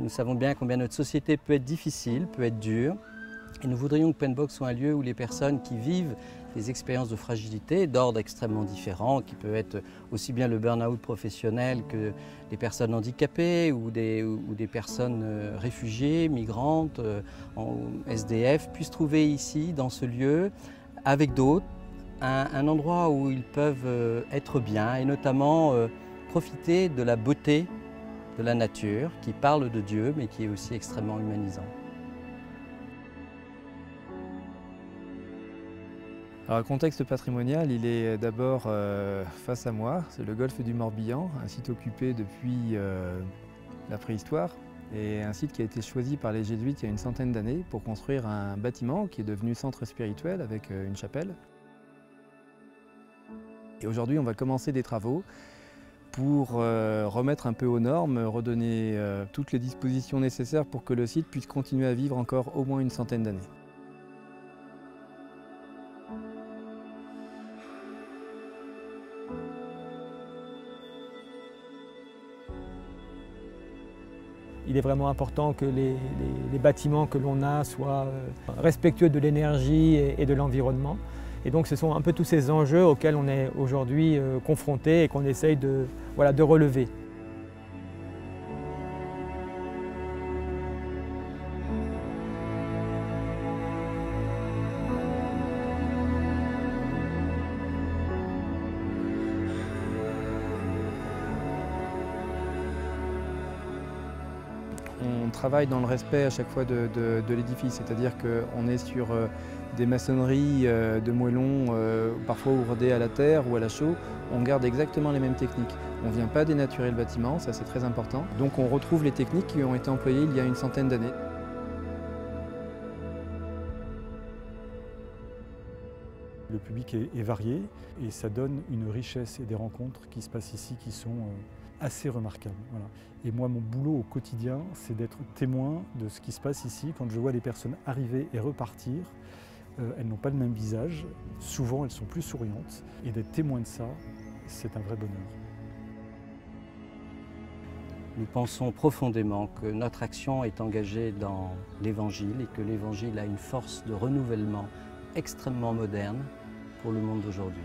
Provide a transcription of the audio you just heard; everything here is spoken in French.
Nous savons bien combien notre société peut être difficile, peut être dure. Et nous voudrions que Paintbox soit un lieu où les personnes qui vivent des expériences de fragilité d'ordre extrêmement différent, qui peut être aussi bien le burn-out professionnel que des personnes handicapées ou des personnes réfugiées, migrantes, en SDF, puissent trouver ici, dans ce lieu, avec d'autres, un endroit où ils peuvent être bien et notamment profiter de la beauté de la nature qui parle de Dieu mais qui est aussi extrêmement humanisant. Alors, le contexte patrimonial, il est d'abord face à moi, c'est le golfe du Morbihan, un site occupé depuis la préhistoire et un site qui a été choisi par les jésuites il y a une centaine d'années pour construire un bâtiment qui est devenu centre spirituel avec une chapelle. Et aujourd'hui, on va commencer des travaux pour remettre un peu aux normes, redonner toutes les dispositions nécessaires pour que le site puisse continuer à vivre encore au moins une centaine d'années. Il est vraiment important que les bâtiments que l'on a soient respectueux de l'énergie et de l'environnement. Et donc ce sont un peu tous ces enjeux auxquels on est aujourd'hui confrontés et qu'on essaye de relever. On travaille dans le respect à chaque fois de l'édifice, c'est-à-dire qu'on est sur des maçonneries de moellons, parfois ourdées à la terre ou à la chaux. On garde exactement les mêmes techniques. On ne vient pas dénaturer le bâtiment, ça c'est très important. Donc on retrouve les techniques qui ont été employées il y a une centaine d'années. Le public est varié et ça donne une richesse et des rencontres qui se passent ici qui sont assez remarquables. Voilà. Et moi, mon boulot au quotidien, c'est d'être témoin de ce qui se passe ici. Quand je vois les personnes arriver et repartir, elles n'ont pas le même visage. Souvent, elles sont plus souriantes. Et d'être témoin de ça, c'est un vrai bonheur. Nous pensons profondément que notre action est engagée dans l'Évangile et que l'Évangile a une force de renouvellement extrêmement moderne pour le monde d'aujourd'hui.